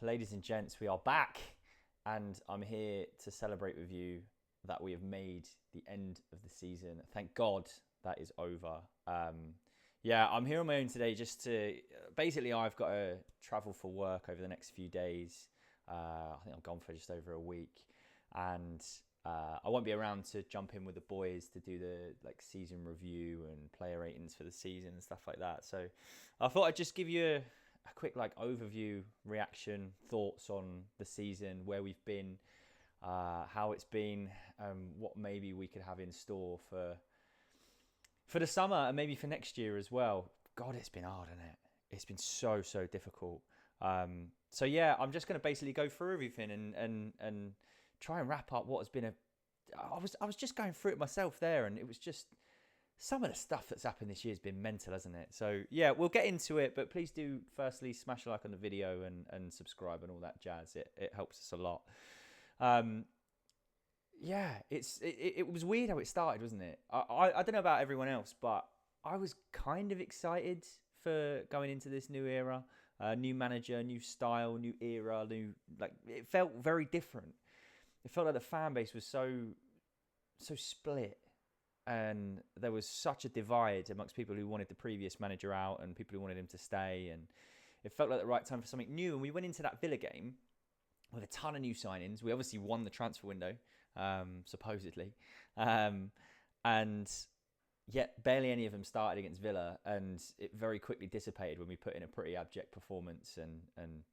Ladies and gents, we are back, and I'm here to celebrate with you that we have made the end of the season. Thank God that is over. I'm here on my own today just to basically, I've got to travel for work over the next few days. I think I'm gone for just over a week, and I won't be around to jump in with the boys to do the season review and player ratings for the season and stuff like that. So I thought I'd just give you a quick overview, reaction, thoughts on the season, where we've been, how it's been, what maybe we could have in store for the summer and maybe for next year as well. God, it's been hard, hasn't it? It's been so difficult. I'm just going to basically go through everything and try and wrap up what has been I was just going through it myself there, and it was just some of the stuff that's happened this year has been mental, hasn't it? So yeah, we'll get into it, but please do firstly smash a like on the video and subscribe and all that jazz. It helps us a lot. It was weird how it started, wasn't it? I don't know about everyone else, but I was kind of excited for going into this new era, new manager, new style, new era, it felt very different. It felt like the fan base was so split, and there was such a divide amongst people who wanted the previous manager out and people who wanted him to stay, and it felt like the right time for something new. And we went into that Villa game with a ton of new signings. We obviously won the transfer window, supposedly, and yet barely any of them started against Villa, and it very quickly dissipated when we put in a pretty abject performance and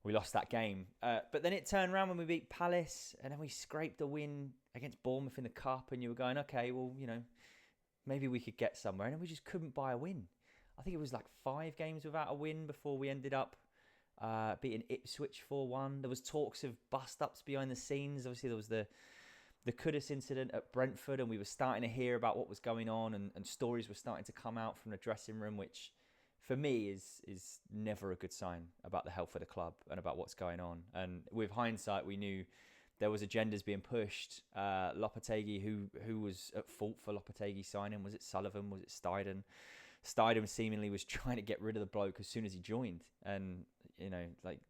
we lost that game. But then it turned around when we beat Palace, and then we scraped a win against Bournemouth in the Cup, and you were going, okay, well, maybe we could get somewhere. And then we just couldn't buy a win. I think it was 5 games without a win before we ended up beating Ipswich 4-1. There was talks of bust-ups behind the scenes. Obviously, there was the Kudus incident at Brentford, and we were starting to hear about what was going on, and stories were starting to come out from the dressing room, which for me is never a good sign about the health of the club and about what's going on. And with hindsight, we knew there was agendas being pushed. Lopetegui, who was at fault for Lopetegui signing? Was it Sullivan? Was it Steiden? Steiden seemingly was trying to get rid of the bloke as soon as he joined, and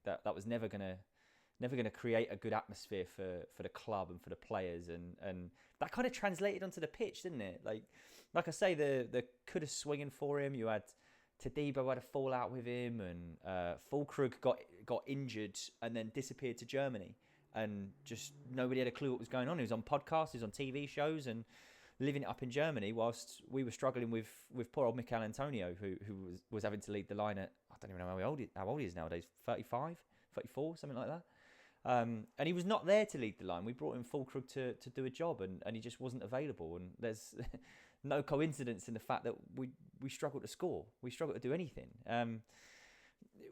that was never gonna create a good atmosphere for the club and for the players, and that kind of translated onto the pitch, didn't it? Like I say, the Kudus swinging for him. You had Tadibo had a fallout with him, and Füllkrug got injured and then disappeared to Germany, and just nobody had a clue what was going on. He was on podcasts, he was on TV shows, and living it up in Germany, whilst we were struggling with poor old Mikel Antonio, who was having to lead the line at, I don't even know how old he is nowadays, 35, 34, something like that. And he was not there to lead the line. We brought in Füllkrug to do a job, and he just wasn't available. And there's no coincidence in the fact that we struggled to score. We struggled to do anything.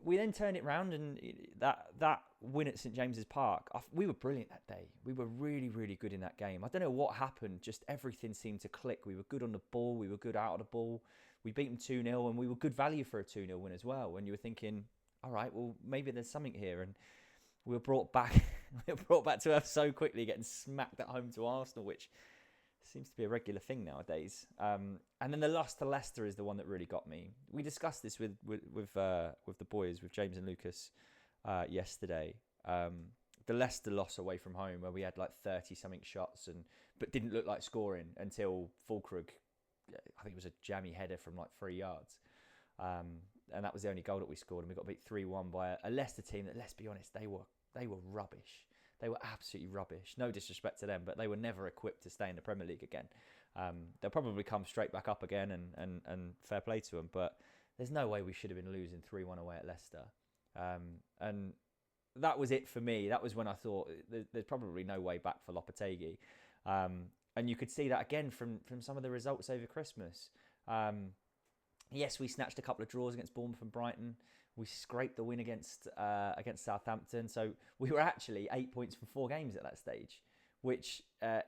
We then turned it round, and that win at St James's Park, we were brilliant that day. We were really, really good in that game. I don't know what happened. Just everything seemed to click. We were good on the ball. We were good out of the ball. We beat them 2-0, and we were good value for a 2-0 win as well. And you were thinking, all right, well, maybe there's something here. And we were brought back to earth so quickly, getting smacked at home to Arsenal, which seems to be a regular thing nowadays. And then the loss to Leicester is the one that really got me. We discussed this with the boys, with James and Lucas, yesterday. The Leicester loss away from home, where we had 30-something shots but didn't look like scoring until Füllkrug, I think it was a jammy header from 3 yards. And that was the only goal that we scored, and we got beat 3-1 by a Leicester team that, let's be honest, they were rubbish. They were absolutely rubbish. No disrespect to them, but they were never equipped to stay in the Premier League again. They'll probably come straight back up again, and fair play to them, but there's no way we should have been losing 3-1 away at Leicester. And that was it for me. That was when I thought there's probably no way back for Lopetegui. And you could see that again from some of the results over Christmas. Yes, we snatched a couple of draws against Bournemouth and Brighton. We scraped the win against Southampton. So we were actually 8 points from 4 games at that stage, which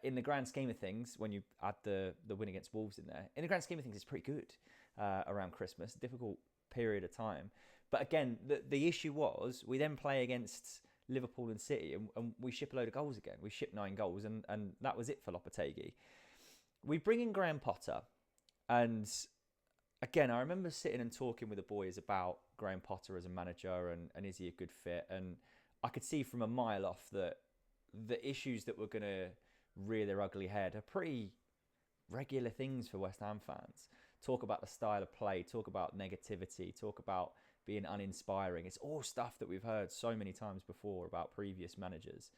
in the grand scheme of things, when you add the win against Wolves in there, in the grand scheme of things, it's pretty good around Christmas. Difficult period of time. But again, the issue was we then play against Liverpool and City, and we ship a load of goals again. We shipped 9 goals, and that was it for Lopetegui. We bring in Graham Potter, and again, I remember sitting and talking with the boys about Graham Potter as a manager and is he a good fit? And I could see from a mile off that the issues that were going to rear their ugly head are pretty regular things for West Ham fans. Talk about the style of play, talk about negativity, talk about being uninspiring. It's all stuff that we've heard so many times before about previous managers.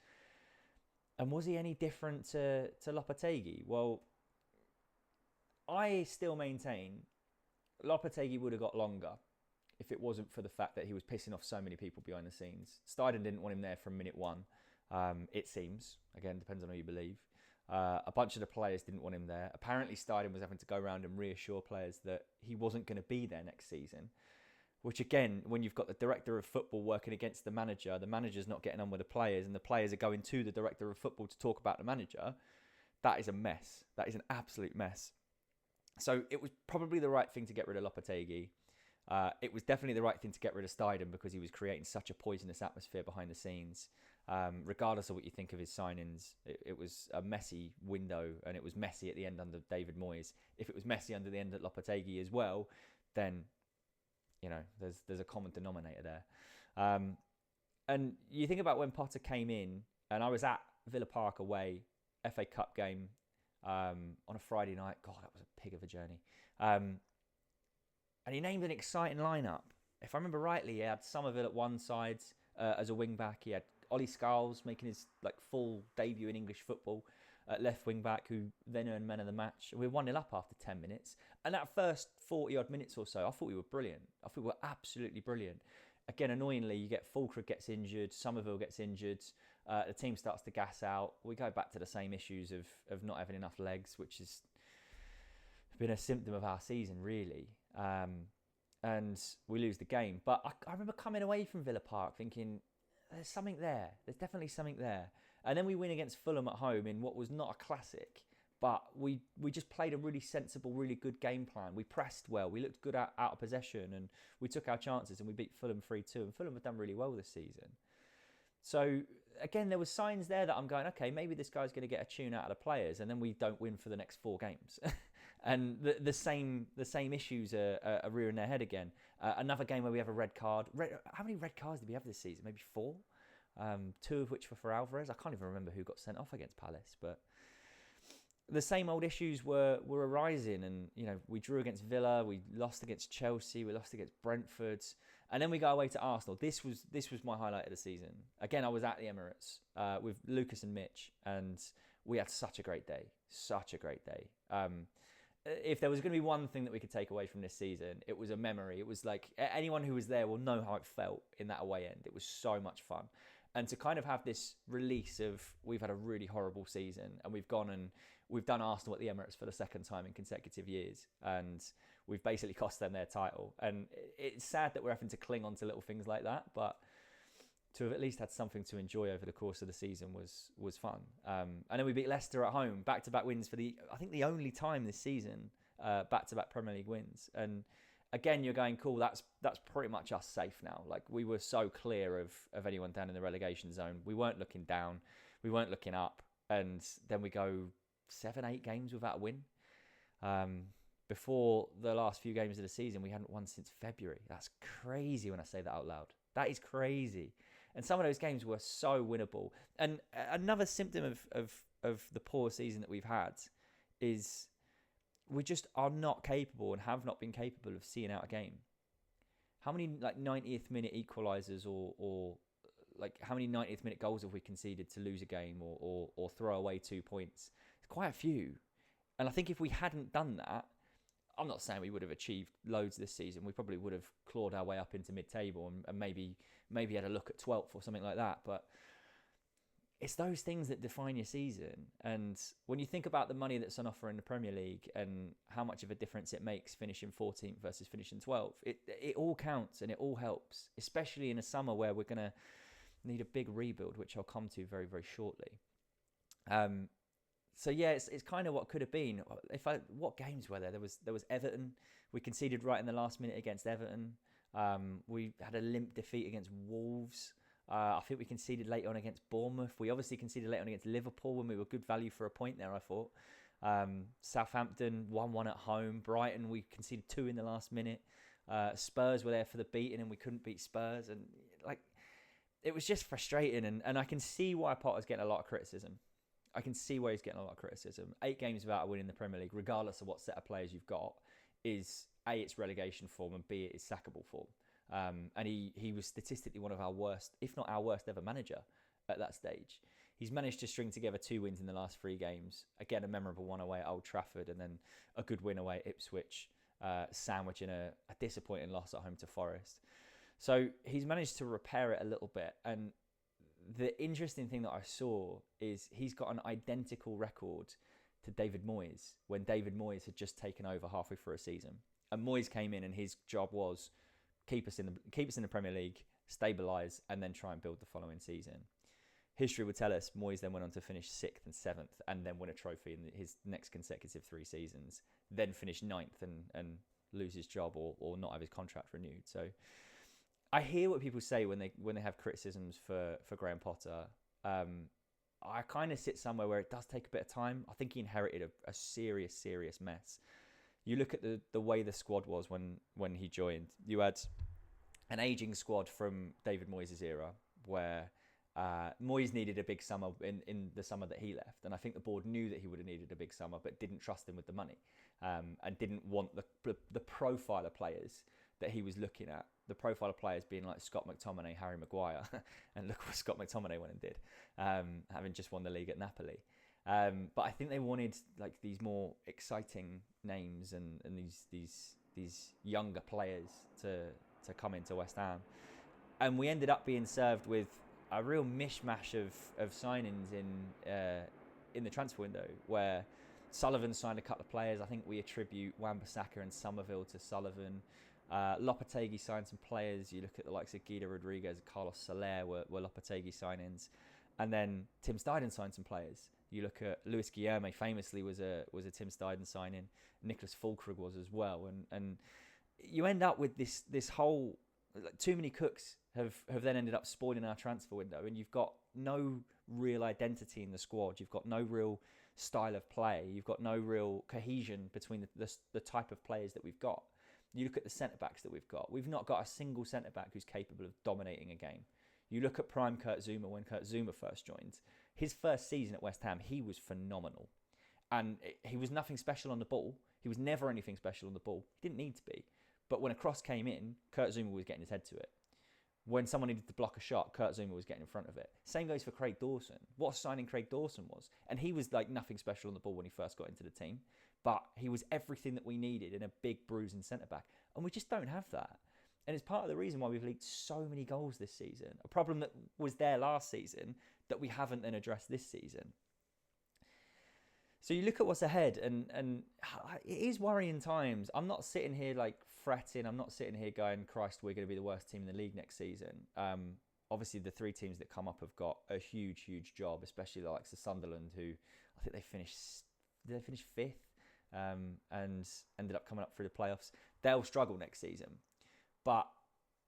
And was he any different to Lopetegui? Well, I still maintain Lopetegui would have got longer if it wasn't for the fact that he was pissing off so many people behind the scenes. Steiden didn't want him there from minute one, it seems. Again, depends on who you believe. A bunch of the players didn't want him there. Apparently, Steiden was having to go around and reassure players that he wasn't going to be there next season. Which again, when you've got the director of football working against the manager's not getting on with the players, and the players are going to the director of football to talk about the manager, that is a mess. That is an absolute mess. So it was probably the right thing to get rid of Lopetegui. It was definitely the right thing to get rid of Steiden because he was creating such a poisonous atmosphere behind the scenes. Regardless of what you think of his signings, it was a messy window, and it was messy at the end under David Moyes. If it was messy under the end at Lopetegui as well, then there's a common denominator there. And you think about when Potter came in, and I was at Villa Park away, FA Cup game on a Friday night. God, that was a pig of a journey. And he named an exciting lineup. If I remember rightly, he had Somerville at one side as a wing back. He had Ollie Scholes making his full debut in English football at left wing back, who then earned man of the match. We were 1-0 up after 10 minutes. And that first 40 odd minutes or so, I thought we were brilliant. I thought we were absolutely brilliant. Again, annoyingly, you get Fulkrug gets injured, Somerville gets injured, the team starts to gas out. We go back to the same issues of not having enough legs, which has been a symptom of our season, really. And we lose the game. But I remember coming away from Villa Park thinking, there's something there. There's definitely something there. And then we win against Fulham at home in what was not a classic, but we just played a really sensible, really good game plan. We pressed well. We looked good out of possession, and we took our chances, and we beat Fulham 3-2. And Fulham have done really well this season. So again, there were signs there that I'm going, okay, maybe this guy's going to get a tune out of the players, and then we don't win for the next 4 games. And the same issues are rearing their head again. Another game where we have a red card. How many red cards did we have this season? Maybe 4? 2 of which were for Alvarez. I can't even remember who got sent off against Palace, but the same old issues were arising. And we drew against Villa, we lost against Chelsea, we lost against Brentford, and then we go away to Arsenal. This was my highlight of the season. Again, I was at the Emirates with Lucas and Mitch, and we had such a great day. If there was going to be one thing that we could take away from this season, it was a memory. It was like anyone who was there will know how it felt in that away end. It was so much fun. And to kind of have this release of, we've had a really horrible season, and we've gone and we've done Arsenal at the Emirates for the second time in consecutive years, and we've basically cost them their title. And it's sad that we're having to cling on to little things like that, but to have at least had something to enjoy over the course of the season was fun. And then we beat Leicester at home, back-to-back wins for I think the only time this season, back-to-back Premier League wins. And again, you're going, cool, that's pretty much us safe now. Like, we were so clear of anyone down in the relegation zone. We weren't looking down. We weren't looking up. And then we go 7-8 games without a win. Before the last few games of the season, we hadn't won since February. That's crazy when I say that out loud. That is crazy. And some of those games were so winnable. And another symptom of the poor season that we've had is we just are not capable and have not been capable of seeing out a game. How many 90th minute equalisers or how many 90th minute goals have we conceded to lose a game or throw away 2 points? It's quite a few. And I think if we hadn't done that, I'm not saying we would have achieved loads this season. We probably would have clawed our way up into mid-table and maybe had a look at 12th or something like that. But it's those things that define your season. And when you think about the money that's on offer in the Premier League and how much of a difference it makes finishing 14th versus finishing 12th, it all counts and it all helps, especially in a summer where we're going to need a big rebuild, which I'll come to very, very shortly. So yeah, it's kind of what could have been. What games were there? There was Everton. We conceded right in the last minute against Everton. We had a limp defeat against Wolves. I think we conceded late on against Bournemouth. We obviously conceded late on against Liverpool when we were good value for a point there, I thought. Southampton 1-1 at home. Brighton, we conceded 2 in the last minute. Spurs were there for the beating and we couldn't beat Spurs. And like, it was just frustrating. And I can see why Potter's getting a lot of criticism. I can see why he's getting a lot of criticism. 8 games without a win in the Premier League, regardless of what set of players you've got, is A, it's relegation form, and B, it is sackable form. And he was statistically one of our worst, if not our worst ever manager at that stage. He's managed to string together 2 wins in the last 3 games. Again, a memorable one away at Old Trafford, and then a good win away at Ipswich, sandwiching a disappointing loss at home to Forest. So he's managed to repair it a little bit. And the interesting thing that I saw is he's got an identical record to David Moyes, when David Moyes had just taken over halfway through a season. And Moyes came in and his job was keep us in the Premier League, stabilise, and then try and build the following season. History would tell us Moyes then went on to finish 6th and 7th and then win a trophy in his next consecutive 3 seasons, then finish 9th and lose his job or not have his contract renewed. So I hear what people say when they have criticisms for Graham Potter. I kind of sit somewhere where it does take a bit of time. I think he inherited a serious mess. You look at the way the squad was when he joined. You had an ageing squad from David Moyes' era where Moyes needed a big summer in the summer that he left. And I think the board knew that he would have needed a big summer, but didn't trust him with the money, and didn't want the profile of players that he was looking at. The profile of players being like Scott McTominay, Harry Maguire. And look what Scott McTominay went and did, having just won the league at Napoli. But I think they wanted like these more exciting names and these younger players to come into West Ham. And we ended up being served with a real mishmash of signings in the transfer window, where Sullivan signed a couple of players. I think we attribute Wan-Bissaka and Somerville to Sullivan. Lopetegui signed some players. You look at the likes of Guido Rodriguez, Carlos Soler were Lopetegui signings, and then Tim Steidten signed some players. You look at Luis Guillermo, famously was a Tim Steidten signing. Nicholas Fulkrug was as well, and you end up with this whole too many cooks have then ended up spoiling our transfer window, and you've got no real identity in the squad. You've got no real style of play. You've got no real cohesion between the type of players that we've got. You look at the centre-backs that we've got. We've not got a single centre-back who's capable of dominating a game. You look at prime Kurt Zouma when Kurt Zouma first joined. His first season at West Ham, he was phenomenal. And he was nothing special on the ball. He was never anything special on the ball. He didn't need to be. But when a cross came in, Kurt Zouma was getting his head to it. When someone needed to block a shot, Kurt Zouma was getting in front of it. Same goes for Craig Dawson. What a signing Craig Dawson was. And he was like nothing special on the ball when he first got into the team. But he was everything that we needed in a big bruising centre-back. And we just don't have that. And it's part of the reason why we've leaked so many goals this season. A problem that was there last season that we haven't then addressed this season. So you look at what's ahead, and it is worrying times. I'm not sitting here like fretting. I'm not sitting here going, Christ, we're going to be the worst team in the league next season. Obviously, the 3 teams that come up have got a huge job, especially the likes of Sunderland, who I think they finished 5th and ended up coming up through the playoffs. They'll struggle next season. But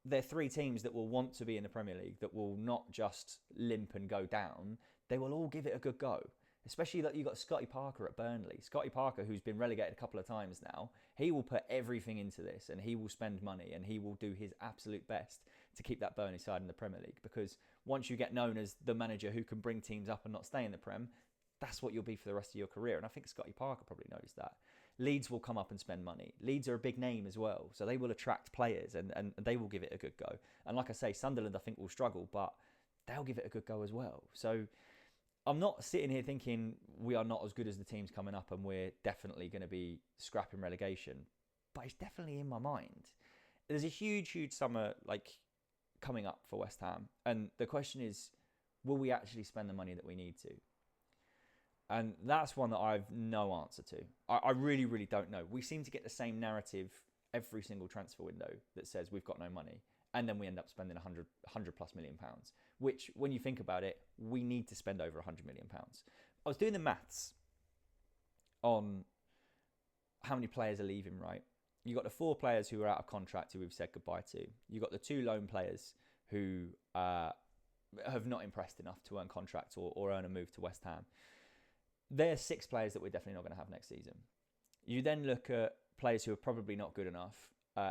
they're 3 teams that will want to be in the Premier League, that will not just limp and go down. They will all give it a good go. Especially that you've got Scotty Parker at Burnley. Scotty Parker, who's been relegated a couple of times now, he will put everything into this, and he will spend money, and he will do his absolute best to keep that Burnley side in the Premier League. Because once you get known as the manager who can bring teams up and not stay in the Prem, that's what you'll be for the rest of your career. And I think Scotty Parker probably knows that. Leeds will come up and spend money. Leeds are a big name as well, so they will attract players, and they will give it a good go. And like I say, Sunderland I think will struggle, but they'll give it a good go as well. So I'm not sitting here thinking we are not as good as the teams coming up and we're definitely going to be scrapping relegation, but it's definitely in my mind. There's a huge summer like coming up for West Ham, and the question is, will we actually spend the money that we need to? And that's one that I've no answer to. I really don't know. We seem to get the same narrative every single transfer window that says we've got no money, and then we end up spending 100 plus million pounds, which when you think about it, we need to spend over 100 million pounds. I was doing the maths on how many players are leaving, right? You got the 4 players who are out of contract who we've said goodbye to. You got the 2 loan players who have not impressed enough to earn contracts or earn a move to West Ham. They're 6 players that we're definitely not going to have next season. You then look at players who are probably not good enough.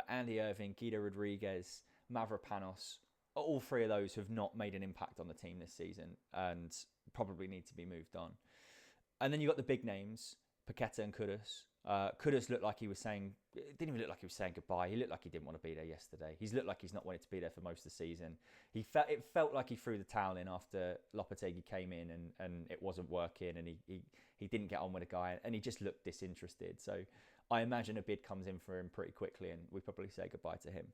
Andy Irving, Guido Rodriguez, Mavropanos. All 3 of those have not made an impact on the team this season and probably need to be moved on. And then you got the big names, Paqueta and Kudus. Kudus looked like he was saying, it didn't even look like he was saying goodbye. He looked like he didn't want to be there yesterday. He's looked like he's not wanted to be there for most of the season. It felt like he threw the towel in after Lopetegui came in and it wasn't working and he didn't get on with the guy and he just looked disinterested. So I imagine a bid comes in for him pretty quickly and we probably say goodbye to him.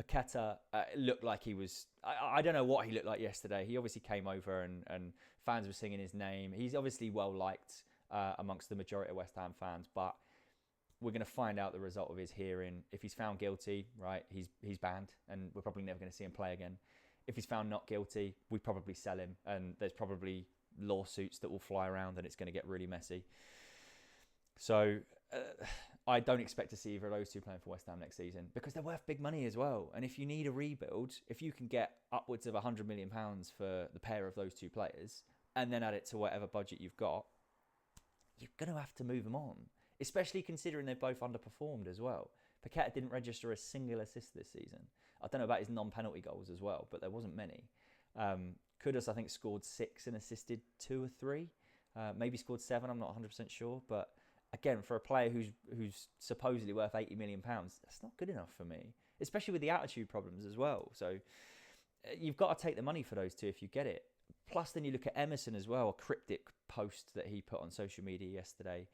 Paqueta looked like he was, I don't know what he looked like yesterday. He obviously came over and fans were singing his name. He's obviously well liked amongst the majority of West Ham fans, but we're going to find out the result of his hearing. If he's found guilty, right, he's banned and we're probably never going to see him play again. If he's found not guilty, we probably sell him and there's probably lawsuits that will fly around and it's going to get really messy. So I don't expect to see either of those 2 playing for West Ham next season because they're worth big money as well. And if you need a rebuild, if you can get upwards of £100 million for the pair of those 2 players and then add it to whatever budget you've got, you're going to have to move them on, especially considering they've both underperformed as well. Paqueta didn't register a single assist this season. I don't know about his non-penalty goals as well, but there wasn't many. Kudus, I think, scored 6 and assisted 2 or 3. Maybe scored 7, I'm not 100% sure. But again, for a player who's supposedly worth £80 million, that's not good enough for me, especially with the attitude problems as well. So you've got to take the money for those 2 if you get it. Plus, then you look at Emerson as well, a cryptic post that he put on social media yesterday.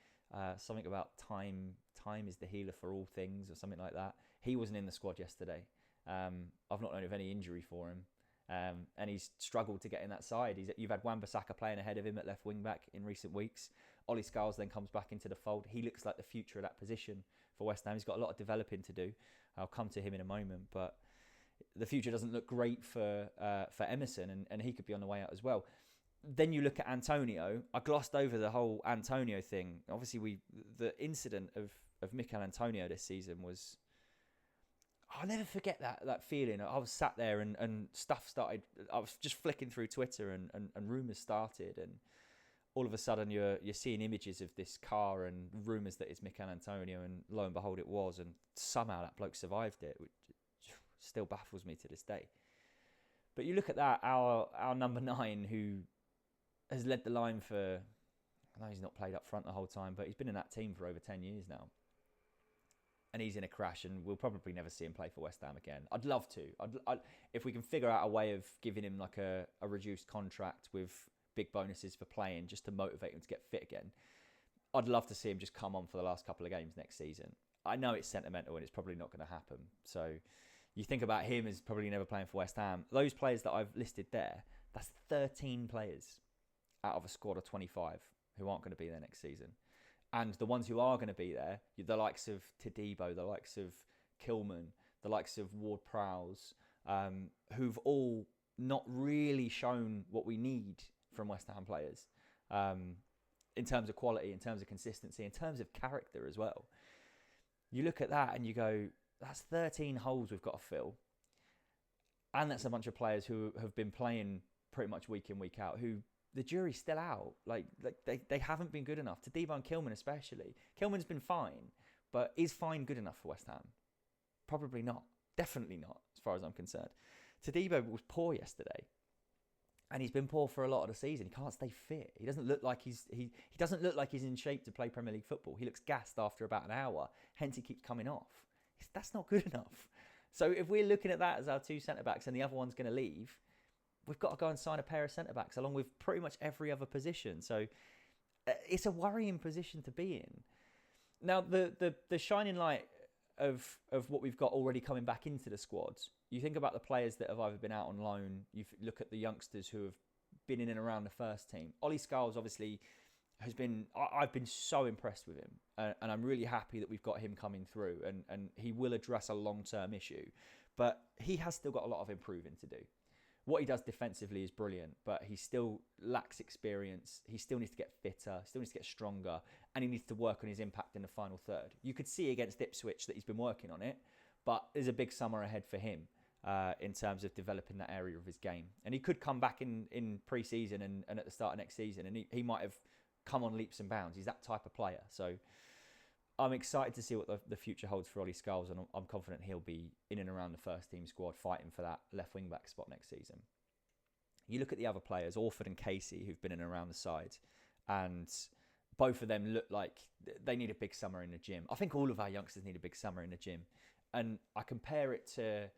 Something about time is the healer for all things or something like that. He wasn't in the squad yesterday. I've not known of any injury for him. And he's struggled to get in that side. You've had Wan-Bissaka playing ahead of him at left wing-back in recent weeks. Ollie Scholes then comes back into the fold. He looks like the future of that position for West Ham. He's got a lot of developing to do. I'll come to him in a moment. But the future doesn't look great for Emerson, and he could be on the way out as well. Then you look at Antonio. I glossed over the whole Antonio thing. Obviously, the incident of Mikel Antonio this season was... I'll never forget that feeling. I was sat there and stuff started. I was just flicking through Twitter and rumours started. And all of a sudden you're seeing images of this car and rumours that it's Mikel Antonio. And lo and behold, it was. And somehow that bloke survived it, which still baffles me to this day. But you look at that, our number 9 who has led the line for... I know he's not played up front the whole time, but he's been in that team for over 10 years now. And he's in a crash, and we'll probably never see him play for West Ham again. I'd love to. If we can figure out a way of giving him like a reduced contract with big bonuses for playing, just to motivate him to get fit again, I'd love to see him just come on for the last couple of games next season. I know it's sentimental, and it's probably not going to happen. So you think about him as probably never playing for West Ham. Those players that I've listed there, that's 13 players out of a squad of 25 who aren't going to be there next season. And the ones who are going to be there, the likes of Todibo, the likes of Kilman, the likes of Ward-Prowse, who've all not really shown what we need from West Ham players in terms of quality, in terms of consistency, in terms of character as well. You look at that and you go, that's 13 holes we've got to fill. And that's a bunch of players who have been playing pretty much week in, week out, who... the jury's still out. Like they haven't been good enough. Todibo and Kilman especially. Kilman's been fine, but is fine good enough for West Ham? Probably not. Definitely not, as far as I'm concerned. Todibo was poor yesterday, and he's been poor for a lot of the season. He can't stay fit. He doesn't look like he doesn't look like he's in shape to play Premier League football. He looks gassed after about an hour. Hence, he keeps coming off. That's not good enough. So if we're looking at that as our 2 centre backs, and the other one's going to leave, we've got to go and sign a pair of centre-backs along with pretty much every other position. So it's a worrying position to be in. Now, the shining light of what we've got already coming back into the squad, you think about the players that have either been out on loan, you look at the youngsters who have been in and around the first team. Ollie Scholes obviously has been... I've been so impressed with him, and I'm really happy that we've got him coming through, and he will address a long-term issue. But he has still got a lot of improving to do. What he does defensively is brilliant, but he still lacks experience. He still needs to get fitter, still needs to get stronger, and he needs to work on his impact in the final third. You could see against Ipswich that he's been working on it, but there's a big summer ahead for him in terms of developing that area of his game. And he could come back in pre-season and at the start of next season, and he might have come on leaps and bounds. He's that type of player. So I'm excited to see what the future holds for Ollie Scholes, and I'm confident he'll be in and around the first team squad fighting for that left wing back spot next season. You look at the other players, Orford and Casey, who've been in and around the side, and both of them look like they need a big summer in the gym. I think all of our youngsters need a big summer in the gym. And I compare it to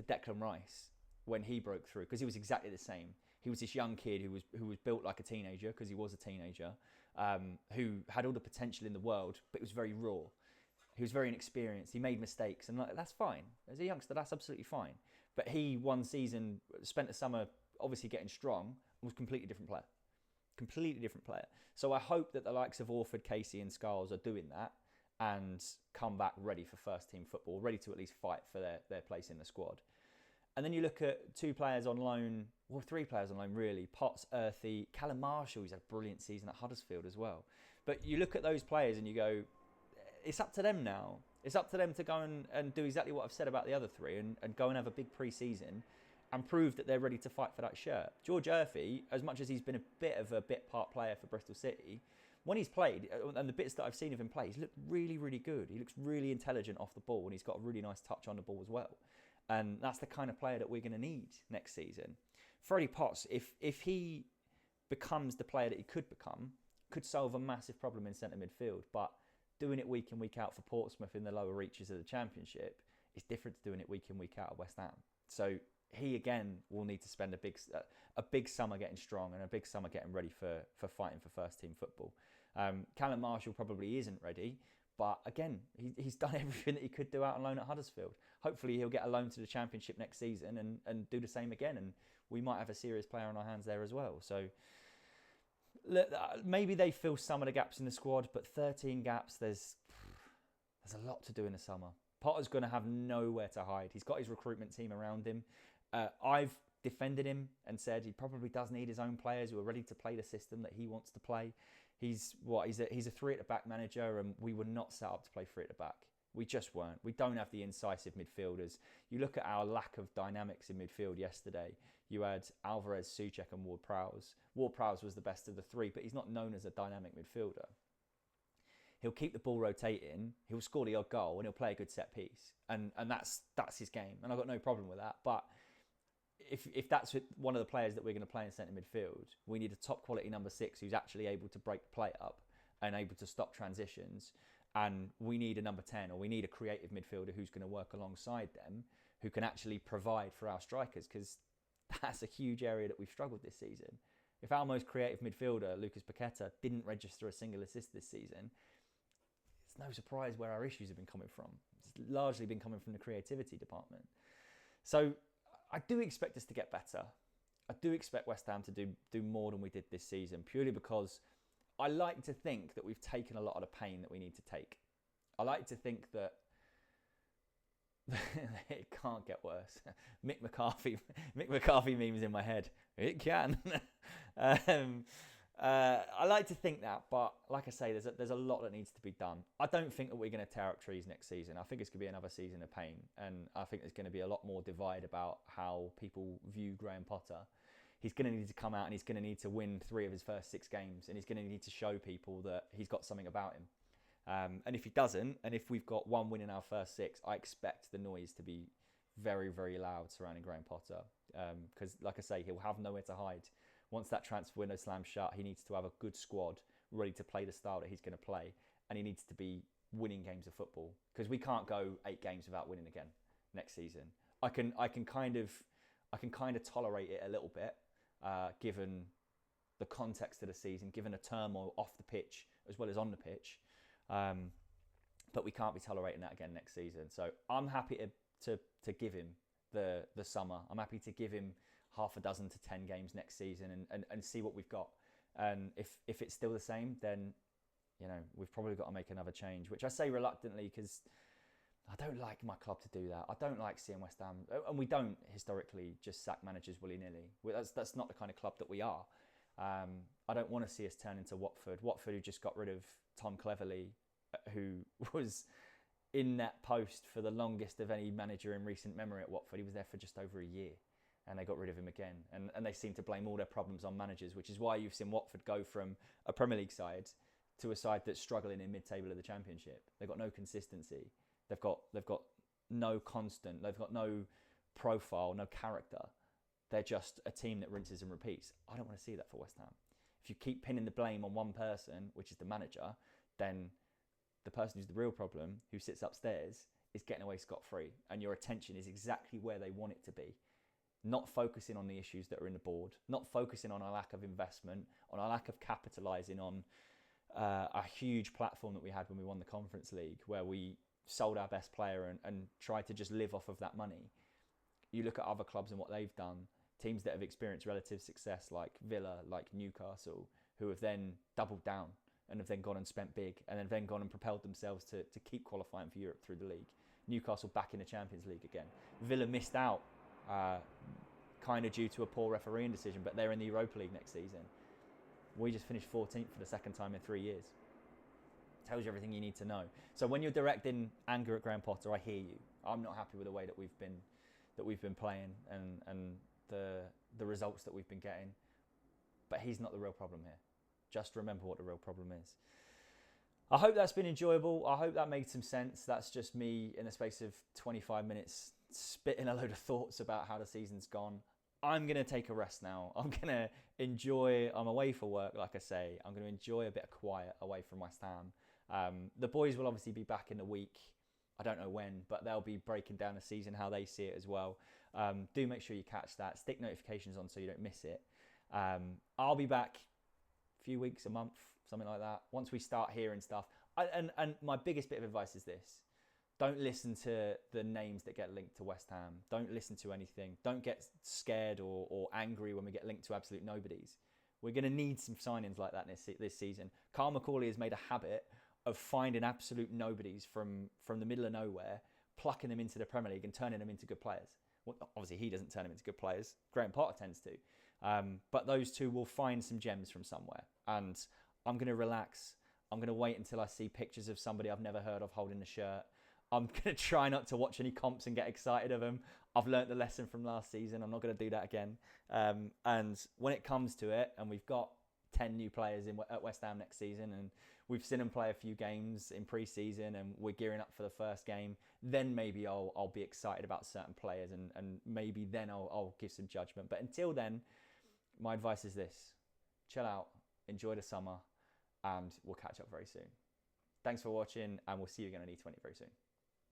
Declan Rice when he broke through, because he was exactly the same. He was this young kid who was built like a teenager, because he was a teenager, who had all the potential in the world, but it was very raw. He was very inexperienced. He made mistakes, and that's fine. As a youngster, that's absolutely fine. But he, one season, spent the summer obviously getting strong, and was a completely different player. Completely different player. So I hope that the likes of Orford, Casey and Scholes are doing that and come back ready for first team football, ready to at least fight for their place in the squad. And then you look at 2 players on loan, well, 3 players on loan really, Potts, Earthy, Callum Marshall, who's had a brilliant season at Huddersfield as well. But you look at those players and you go, it's up to them now. It's up to them to go and do exactly what I've said about the other 3 and go and have a big pre-season and prove that they're ready to fight for that shirt. George Earthy, as much as he's been a bit of a bit part player for Bristol City, when he's played, and the bits that I've seen of him play, he's looked really, really good. He looks really intelligent off the ball, and he's got a really nice touch on the ball as well. And that's the kind of player that we're going to need next season. Freddie Potts, if he becomes the player that he could become, could solve a massive problem in centre midfield. But doing it week in, week out for Portsmouth in the lower reaches of the Championship is different to doing it week in, week out at West Ham. So he again will need to spend a big summer getting strong and a big summer getting ready for fighting for first team football. Callum Marshall probably isn't ready, but again, he's done everything that he could do out on loan at Huddersfield. Hopefully he'll get a loan to the Championship next season and do the same again, and we might have a serious player on our hands there as well. So maybe they fill some of the gaps in the squad, but 13 gaps, there's a lot to do in the summer. Potter's going to have nowhere to hide. He's got his recruitment team around him. I've defended him and said he probably does need his own players who are ready to play the system that he wants to play. He's a 3 at the back manager, and we were not set up to play 3 at the back. We just weren't. We don't have the incisive midfielders. You look at our lack of dynamics in midfield yesterday. You had Alvarez, Souček and Ward-Prowse. Ward-Prowse was the best of the 3, but he's not known as a dynamic midfielder. He'll keep the ball rotating, he'll score the odd goal, and he'll play a good set piece. And that's his game. And I've got no problem with that. But if that's one of the players that we're going to play in centre midfield, we need a top quality number 6 who's actually able to break the play up and able to stop transitions. And we need a number 10, or we need a creative midfielder who's going to work alongside them, who can actually provide for our strikers, because that's a huge area that we've struggled this season. If our most creative midfielder, Lucas Paqueta, didn't register a single assist this season, it's no surprise where our issues have been coming from. It's largely been coming from the creativity department. So I do expect us to get better. I do expect West Ham to do more than we did this season, purely because I like to think that we've taken a lot of the pain that we need to take. I like to think that it can't get worse. Mick McCarthy memes in my head. It can. I like to think that, but like I say, there's a lot that needs to be done. I don't think that we're going to tear up trees next season. I think it's going to be another season of pain, and I think there's going to be a lot more divide about how people view Graham Potter. He's going to need to come out and he's going to need to win 3 of his first 6 games, and he's going to need to show people that he's got something about him. And if he doesn't, and if we've got 1 win in our first 6, I expect the noise to be very, very loud surrounding Graham Potter. Because, like I say, he'll have nowhere to hide. Once that transfer window slams shut, he needs to have a good squad ready to play the style that he's going to play, and he needs to be winning games of football, because we can't go 8 games without winning again next season. I can kind of tolerate it a little bit, given the context of the season, given a turmoil off the pitch as well as on the pitch. But we can't be tolerating that again next season. So I'm happy to give him the summer. I'm happy to give him half a dozen to 10 games next season and see what we've got. And if it's still the same, then we've probably got to make another change, which I say reluctantly, because I don't like my club to do that. I don't like seeing West Ham, and we don't historically just sack managers willy-nilly. That's not the kind of club that we are. I don't want to see us turn into Watford, who just got rid of Tom Cleverley, who was in that post for the longest of any manager in recent memory at Watford. He was there for just over a year. and they got rid of him again. And they seem to blame all their problems on managers, which is why you've seen Watford go from a Premier League side to a side that's struggling in mid-table of the Championship. They've got no consistency. They've got no constant. They've got no profile, no character. They're just a team that rinses and repeats. I don't want to see that for West Ham. If you keep pinning the blame on one person, which is the manager, then the person who's the real problem, who sits upstairs, is getting away scot-free, and your attention is exactly where they want it to be. Not focusing on the issues that are in the board, not focusing on our lack of investment, on our lack of capitalising on a huge platform that we had when we won the Conference League, where we sold our best player and tried to just live off of that money. You look at other clubs and what they've done, teams that have experienced relative success like Villa, like Newcastle, who have then doubled down and have then gone and spent big and have then gone and propelled themselves to keep qualifying for Europe through the league. Newcastle back in the Champions League again. Villa missed out kind of due to a poor refereeing decision, but they're in the Europa League next season. We just finished 14th for the second time in 3 years. Tells you everything you need to know. So when you're directing anger at Graham Potter, I hear you. I'm not happy with the way that we've been playing and the results that we've been getting. But he's not the real problem here. Just remember what the real problem is. I hope that's been enjoyable. I hope that made some sense. That's just me in the space of 25 minutes spitting a load of thoughts about how the season's gone. I'm going to take a rest now. I'm going to enjoy, I'm away for work, like I say. I'm going to enjoy a bit of quiet away from West Ham. The boys will obviously be back in a week. I don't know when, but they'll be breaking down the season, how they see it as well. Do make sure you catch that. Stick notifications on so you don't miss it. I'll be back a few weeks, a month, something like that, once we start hearing stuff. And my biggest bit of advice is this. Don't listen to the names that get linked to West Ham. Don't listen to anything. Don't get scared or angry when we get linked to absolute nobodies. We're going to need some signings like that this season. Carl McCauley has made a habit of finding absolute nobodies from the middle of nowhere, plucking them into the Premier League and turning them into good players. Well, obviously, he doesn't turn them into good players. Graham Potter tends to. But those two will find some gems from somewhere. And I'm going to relax. I'm going to wait until I see pictures of somebody I've never heard of holding the shirt. I'm going to try not to watch any comps and get excited of them. I've learnt the lesson from last season. I'm not going to do that again. And when it comes to it, and we've got 10 new players at West Ham next season, and we've seen them play a few games in pre-season, and we're gearing up for the first game, then maybe I'll be excited about certain players, and maybe then I'll give some judgment. But until then, my advice is this. Chill out, enjoy the summer, and we'll catch up very soon. Thanks for watching, and we'll see you again on E20 very soon.